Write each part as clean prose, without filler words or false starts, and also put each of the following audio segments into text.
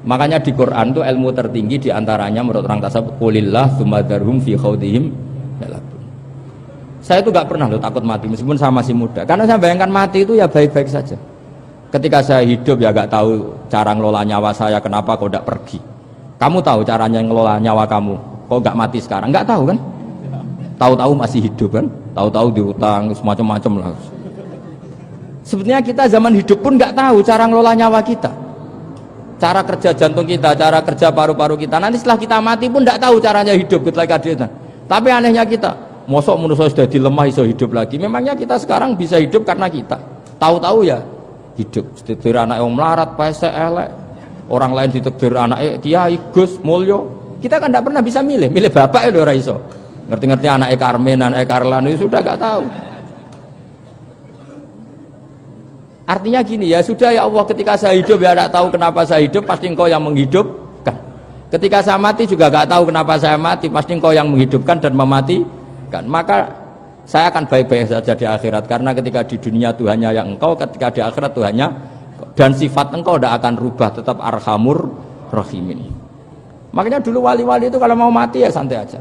Makanya di Quran itu ilmu tertinggi diantaranya menurut orang tasawuf qulillah tsumma dzarhum fi khaudihim yalabun. Saya itu gak pernah loh takut mati meskipun saya masih muda, karena saya bayangkan mati itu ya baik-baik saja. Ketika saya hidup ya gak tahu cara ngelola nyawa saya, kenapa kok gak pergi. Kamu tahu caranya ngelola nyawa kamu, kok gak mati sekarang? Gak tahu kan? Tahu-tahu masih hidup kan? Tahu-tahu diutang semacam-macam lah. Sebetulnya kita zaman hidup pun nggak tahu cara ngelola nyawa kita, cara kerja jantung kita, cara kerja paru-paru kita. Nanti setelah kita mati pun nggak tahu caranya hidup ketika dia. Tapi anehnya kita, mosok manusia sudah dilemah iso hidup lagi. Memangnya kita sekarang bisa hidup karena kita tahu-tahu ya hidup. Ditekdir anak yang melarat, pesek, elek. Orang lain ditekdir anak Kiai, Gus, Mulyo. Kita kan nggak pernah bisa milih bapak ya ora iso. Ngerti-ngerti anak Karmen, anak Karlan itu sudah gak tahu. Artinya gini ya, sudah ya Allah, ketika saya hidup ya gak tahu kenapa saya hidup, pasti Engkau yang menghidupkan. Ketika saya mati juga gak tahu kenapa saya mati, pasti Engkau yang menghidupkan dan mematikan. Maka saya akan baik-baik saja di akhirat, karena ketika di dunia Tuhannya yang Engkau, ketika di akhirat Tuhannya, dan sifat Engkau tidak akan rubah, tetap Arhamur Rahimin. Makanya dulu wali-wali itu kalau mau mati ya santai aja.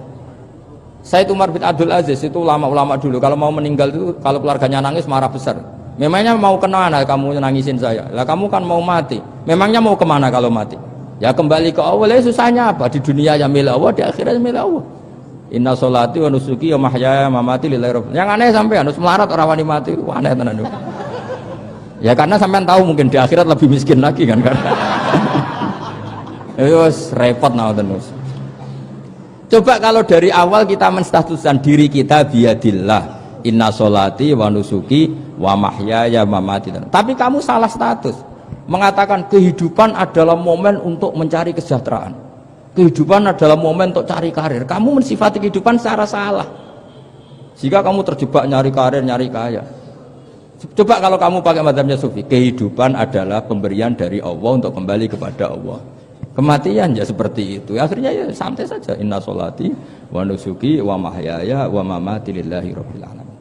Sayyid Umar bin Abdul Aziz itu ulama-ulama dulu kalau mau meninggal itu kalau keluarganya nangis marah besar. Memangnya mau kemana kamu nangisin saya? Lah kamu kan mau mati. Memangnya mau kemana kalau mati? Ya kembali ke Allah. Susahnya apa? Di dunia ya milik Allah, di akhirat ya milik Allah. Inna sholati wa nusuki wa mahyaya wa mamati lillahi rabbil. Yang aneh sampai harus melarat orang wani mati. Wah, aneh tenan. Ya karena sampean tahu mungkin di akhirat lebih miskin lagi kan. Terus repot nah terus. Coba kalau dari awal kita menstatuskan diri kita biadillah, inna sholati wa nusuki wa mahyaya wa mamati. Tapi kamu salah status, mengatakan kehidupan adalah momen untuk mencari kesejahteraan, kehidupan adalah momen untuk cari karir. Kamu mensifati kehidupan secara salah, jika kamu terjebak nyari karir, nyari kaya. Coba kalau kamu pakai mazhabnya Sufi, kehidupan adalah pemberian dari Allah untuk kembali kepada Allah. Kematian ya seperti itu. Akhirnya ya santai saja. Inna sholati wa nusuki wa mahyaya wa mamati lillahi rabbil alamin.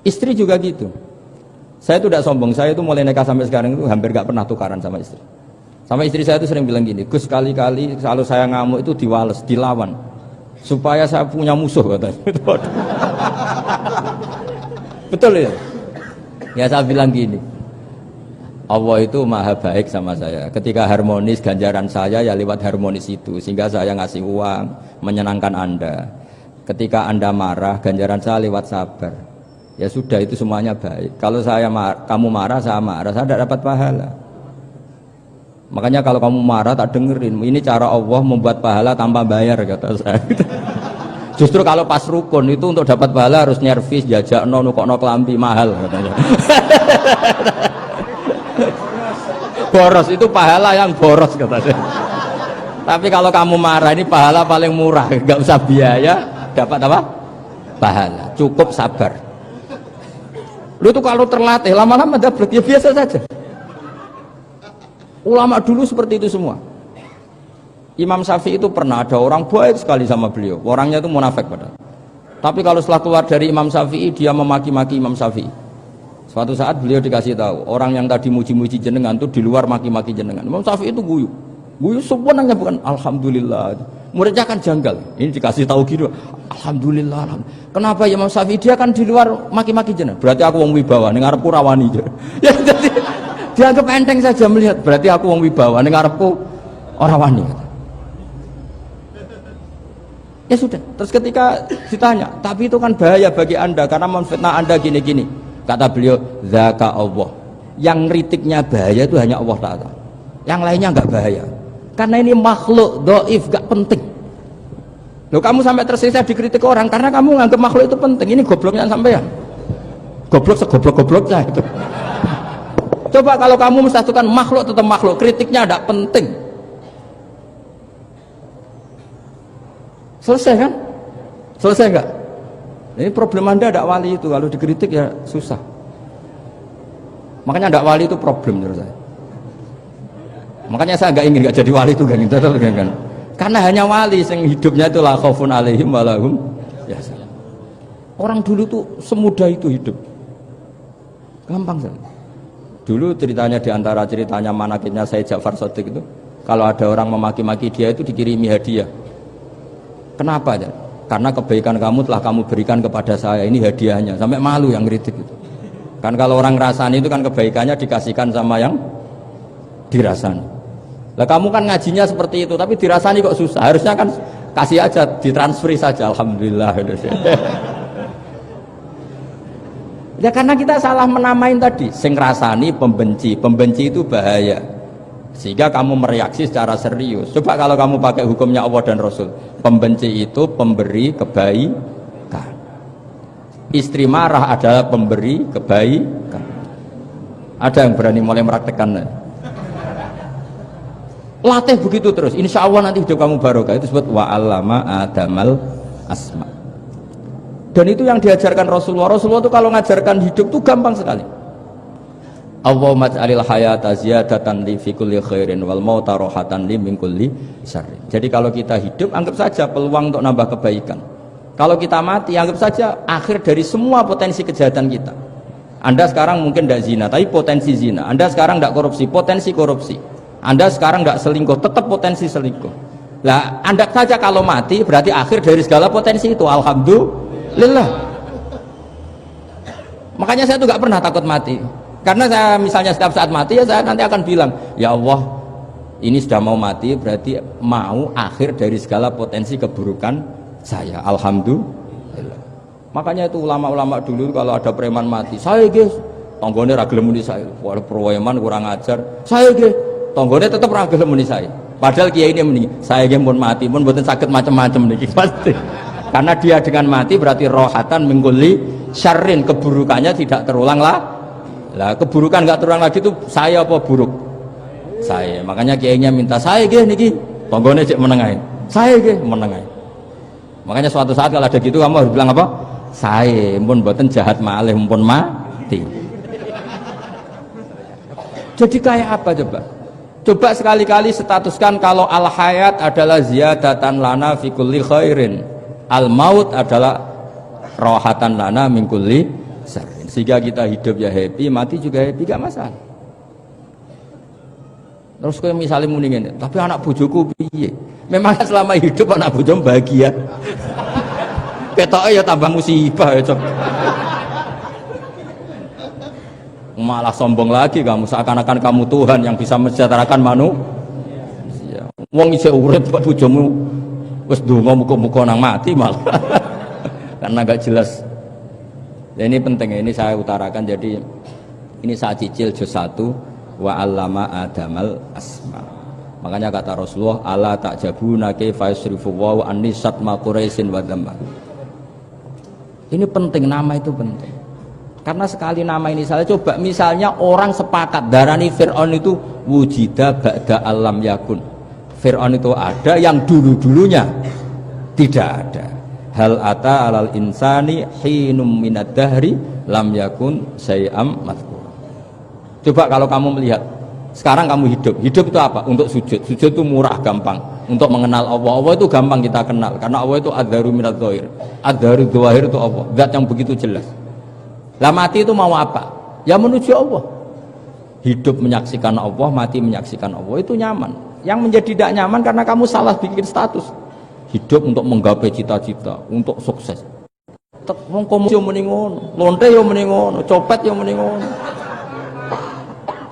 Istri juga gitu. Saya itu tidak sombong. Saya itu mulai nikah sampai sekarang itu hampir gak pernah tukaran sama istri. Sama istri saya itu sering bilang gini, Gus, kali-kali kalau saya ngamuk itu diwales, dilawan, supaya saya punya musuh katanya. Betul ya? Ya saya bilang gini, Allah itu maha baik sama saya. Ketika harmonis, ganjaran saya ya lewat harmonis itu, sehingga saya ngasih uang menyenangkan Anda. Ketika Anda marah, ganjaran saya lewat sabar. Ya sudah, itu semuanya baik. Kalau kamu marah, saya tidak dapat pahala. Makanya kalau kamu marah tak dengerin. Ini cara Allah membuat pahala tanpa bayar, kata saya. Justru kalau pas rukun itu untuk dapat pahala harus nyervis, jajak nukokno kelambi mahal, katanya. Boros itu pahala yang boros, katanya. Tapi kalau kamu marah, ini pahala paling murah, nggak usah biaya, dapat apa? Pahala, cukup sabar. Lu tuh kalau terlatih lama-lama dapat ya biasa saja. Ulama dulu seperti itu semua. Imam Syafi'i itu pernah ada orang baik sekali sama beliau, orangnya itu munafik padahal. Tapi kalau setelah keluar dari Imam Syafi'i, dia memaki-maki Imam Syafi'i. Suatu saat beliau dikasih tahu, orang yang tadi muji-muji jenengan itu di luar maki-maki jenengan. Imam Syafi'i itu guyu sebenarnya bukan alhamdulillah. Muridnya kan janggal. Ini dikasih tahu gitu, alhamdulillah. Kenapa ya Imam Syafi'i, dia kan di luar maki-maki jenengan. Berarti aku wong wibawa, ning ngarepku rawani. Ya jadi dianggap enteng saja melihat, berarti aku wong wibawa, ning ngarepku ora wani. Ya sudah. Terus ketika ditanya, tapi itu kan bahaya bagi Anda karena memfitnah Anda gini-gini. Kata beliau, zaka Allah. Yang ngeritiknya bahaya itu hanya Allah Ta'ala. Yang lainnya enggak bahaya. Karena ini makhluk dhaif, enggak penting. Loh, kamu sampai tersiksa dikritik orang karena kamu nganggap makhluk itu penting. Ini gobloknya sampean. Goblok segoblok-gobloknya itu. Coba kalau kamu mensatukan makhluk tetap makhluk, kritiknya enggak penting. Selesai kan? Selesai enggak? Ini problem Anda ada wali itu, kalau dikritik ya susah. Makanya ada wali itu problem menurut saya. Makanya saya enggak jadi wali itu kan. Karena hanya wali yang hidupnya itu la khaufun alaihim wa lahum yahzanun. Orang dulu tuh semudah itu hidup. Gampang saja. Dulu ceritanya diantara ceritanya manakibnya Sayyid Ja'far Shadiq itu, kalau ada orang memaki-maki dia itu dikirimi hadiah. Kenapa ya? Karena kebaikan kamu telah kamu berikan kepada saya, ini hadiahnya. Sampai malu yang kritik itu. Kan kalau orang rasani itu kan kebaikannya dikasihkan sama yang dirasani. Lah kamu kan ngajinya seperti itu, tapi dirasani kok susah. Harusnya kan kasih aja, ditransferi saja. Alhamdulillah. Ya karena kita salah menamain tadi. Sing rasani pembenci, pembenci itu bahaya. Sehingga kamu mereaksi secara serius. Coba kalau kamu pakai hukumnya Allah dan Rasul, pembenci itu pemberi kebaikan. Istri marah adalah pemberi kebaikan. Ada yang berani mulai meraktekan? Latih begitu terus, insya Allah nanti hidup kamu barokah. Itu disebut wa'allama adamal asma. Dan itu yang diajarkan Rasulullah. Rasulullah itu kalau ngajarkan hidup itu gampang sekali. Allahumma ja'alil hayata ziyadatan li fi kulli khairin wal mauta rohatan li min kulli syarrin. Jadi kalau kita hidup anggap saja peluang untuk nambah kebaikan. Kalau kita mati anggap saja akhir dari semua potensi kejahatan kita. Anda sekarang mungkin tidak zina, tapi potensi zina. Anda sekarang tidak korupsi, potensi korupsi. Anda sekarang tidak selingkuh, tetap potensi selingkuh. Lah, Anda saja kalau mati berarti akhir dari segala potensi itu. Alhamdulillah. Makanya saya tuh nggak pernah takut mati. Karena saya misalnya setiap saat mati ya saya nanti akan bilang, ya Allah, ini sudah mau mati berarti mau akhir dari segala potensi keburukan saya. Alhamdulillah. Makanya itu ulama-ulama dulu kalau ada preman mati, saya guys, tonggone ra gelem muni saya. Waduh preman kurang ajar. Saya guys, tonggone tetap ra gelem muni saya. Padahal kiai ini muni, saya guys pun mati pun mboten saged macam-macam niki pasti. Karena dia dengan mati berarti rohatan mengkuli syarrin, keburukannya tidak terulang lah. Lah keburukan nggak terulang lagi itu saya apa buruk? Saya. Makanya kiainya minta saya guys niki, tonggone cek menengahin. Saya guys menengahin. Makanya suatu saat kalau ada gitu kamu harus bilang apa? Saya pun mboten jahat malih pun mati. Jadi kayak apa coba? Coba sekali-kali statuskan kalau al hayat adalah ziyadatan lana fi kulli khairin, al maut adalah rohatan lana min kulli syarrin. Sehingga kita hidup ya happy, mati juga happy, gak masalah. Terus kayak misalnya muni ngene, tapi anak bojoku piye? Memang selama hidup anak bojomu bahagia. Ketoke ya tambah musibah ya, Cok. Malah sombong lagi kamu, seakan-akan kamu Tuhan yang bisa mensejahterakan manusia. Wong isih urip kok bojomu wis ndonga muga-muga nang mati malah. Karena gak jelas. Ya, ini penting, ini saya utarakan. Jadi ini saya cicil juz 1 wa allama adamal asma. Makanya kata Rasulullah, ala ta'jabuna kaifa yusrifu wa annisat ma quraisin wa dhamma. Ini penting, nama itu penting. Karena sekali nama ini salah, coba misalnya orang sepakat darani Fir'aun itu wujida ba'da alam yakun. Fir'aun itu ada yang dulu-dulunya tidak ada. Hal ata alal insani hinum minad dahri lam yakun syai'am madhkur. Coba kalau kamu melihat sekarang kamu hidup itu apa? Untuk sujud itu murah, gampang. Untuk mengenal Allah itu gampang kita kenal karena Allah itu adzaru minadz dzahir. Adzaru dzahir itu Allah, zat yang begitu jelas. Lah mati itu mau apa? Ya menuju Allah. Hidup menyaksikan Allah, mati menyaksikan Allah, itu nyaman. Yang menjadi tidak nyaman karena kamu salah bikin status. Hidup untuk menggapai cita-cita, untuk sukses. Wong komunis yo muni ngono, lonte yo muni ngono, copet yo muni ngono.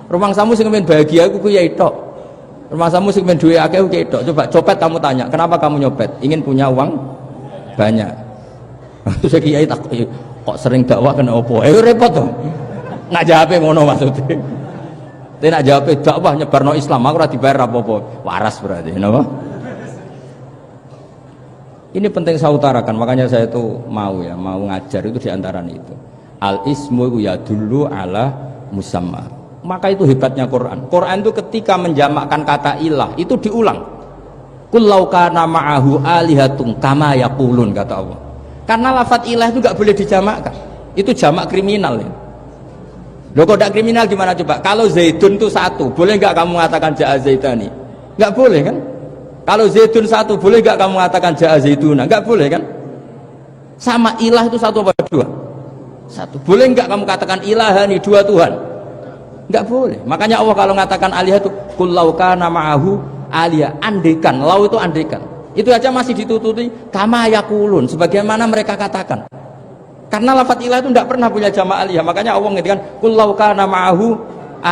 Rumang samu sing men bahagia iku kiai tok. Rumang samu sing men duwe akeh kiai tok. Coba copet kamu tanya, kenapa kamu nyopet? Ingin punya uang banyak. Terus kiai tak kok sering dakwah kena opo? Repot to. Nak jawabe ngono maksudnya. Tapi nak jawabe dakwah nyebarno Islam, aku ora dibayar apa-apa. Waras berarti, napa? Ini penting saya utarakan, makanya saya itu mau ngajar itu diantaranya itu. Al ismu ya dulu ala musamma. Maka itu hebatnya Quran. Quran itu ketika menjamakkan kata ilah itu diulang. Qul law kana ma'ahu alihatun kama yaqulun, kata Allah. Karena lafadz ilah itu nggak boleh dijamakkan. Itu jamak kriminal. Loh kok tidak kriminal gimana coba? Kalau Zaidun itu satu, boleh nggak kamu mengatakan ja'a Zaidani? Nggak boleh kan? Kalau Zaidun satu, boleh nggak kamu mengatakan ja'a Zaiduna? Nggak boleh kan? Sama ilah itu satu apa dua? Satu. Boleh nggak kamu katakan ilahani, dua Tuhan? Nggak boleh. Makanya Allah kalau mengatakan alihah itu qul law kana ma'ahu aliyah, andekan, lau itu andekan. Itu aja masih ditututi kama yakulun, sebagaimana mereka katakan. Karena lafadz ilah itu tidak pernah punya jama' aliyah. Makanya Allah ngertikan kullau kana ma'ahu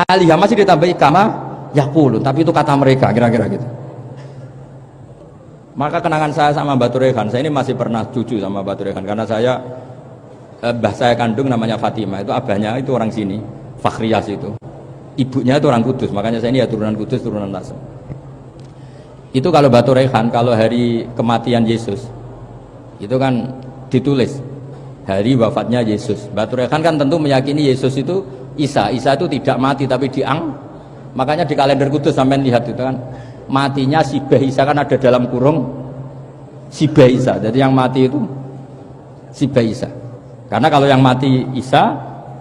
aliyah, masih ditambahi kama yakulun, tapi itu kata mereka kira-kira gitu. Maka kenangan saya sama Mbak Turehan, saya ini masih pernah cucu sama Mbak Turehan karena saya mbah saya kandung namanya Fatimah, itu abahnya itu orang sini, Fakhriyas itu. Ibunya itu orang Kudus, makanya saya ini ya turunan Kudus, turunan Lasem. Itu kalau Mbak Turehan, kalau hari kematian Yesus itu kan ditulis hari wafatnya Yesus. Mbak Turehan kan tentu meyakini Yesus itu Isa itu tidak mati tapi makanya di kalender Kudus sampai lihat itu kan matinya Sibah Isa, kan ada dalam kurung Sibah Isa, jadi yang mati itu Sibah Isa. Karena kalau yang mati Isa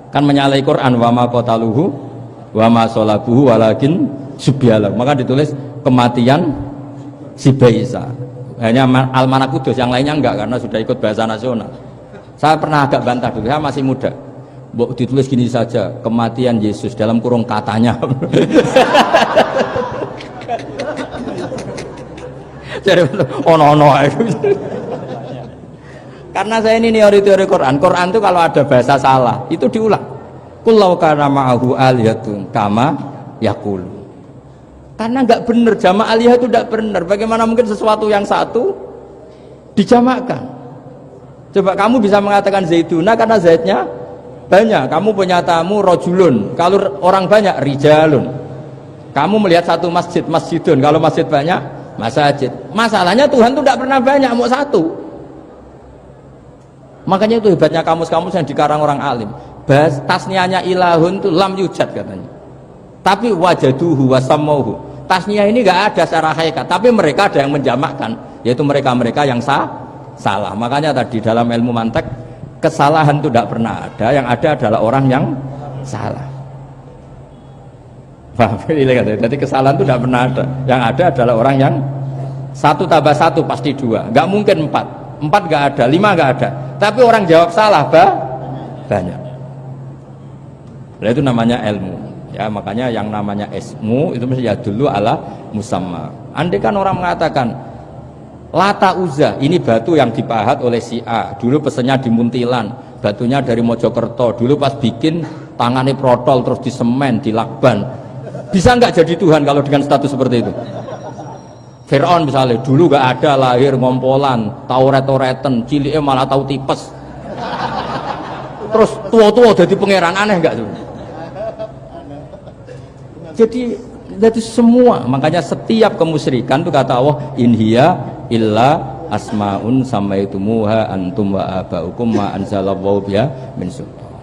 kan menyalahi Quran wa ma qataluhu wa ma salabuhu walakin subyalah, maka ditulis kematian Sibah Isa. Hanya Almanak Kudus, yang lainnya enggak karena sudah ikut bahasa nasional. Saya pernah agak bantah dulu, saya masih muda. Ditulis gini saja, kematian Yesus dalam kurung katanya. Jadi ono karena saya ini teori Quran itu kalau ada bahasa salah itu diulang. Kullau kana ma'ahu aliyatun kama yaqul. Karena nggak benar, jama' aliyah itu nggak benar. Bagaimana mungkin sesuatu yang satu dijamakkan? Coba kamu bisa mengatakan zaituna karena zaitnya banyak. Kamu punya tamu rojulun, kalau orang banyak rijalun. Kamu melihat satu masjid, masjidun, kalau masjid banyak masjid. Masalahnya Tuhan itu tidak pernah banyak, mau satu. Makanya itu hebatnya kamus-kamus yang dikarang orang alim. Tasniahnya ilahun itu lam yujad katanya. Tapi wajaduhu wasamauhu. Tasniah ini nggak ada secara hakikat, tapi mereka ada yang menjamakkan, yaitu mereka-mereka yang salah. Makanya tadi dalam ilmu mantek kesalahan itu tidak pernah ada, yang ada adalah orang yang salah. Jadi kesalahan itu tidak pernah ada, yang ada adalah orang yang satu tambah satu pasti dua, nggak mungkin empat nggak ada, lima nggak ada, tapi orang jawab salah banyak. Nah, itu namanya ilmu ya. Makanya yang namanya ismu itu mesti ya dulu ala musamma. Andai kan orang mengatakan Lata Uzza ini batu yang dipahat oleh si A, dulu pesennya di Muntilan, batunya dari Mojokerto, dulu pas bikin tangannya protol terus disemen, dilakban. Bisa nggak jadi Tuhan kalau dengan status seperti itu? Fir'aun misalnya dulu nggak ada, lahir ngompolan, tahu retoreten, ciliknya malah tahu tipes, terus tua-tua jadi pangeran, aneh nggak tuh? Jadi semua, makanya setiap kemusyrikan itu kata Allah inhiya illa asmaun samaitumuha antum wa abaukum ma anzalallahu biha min sultan.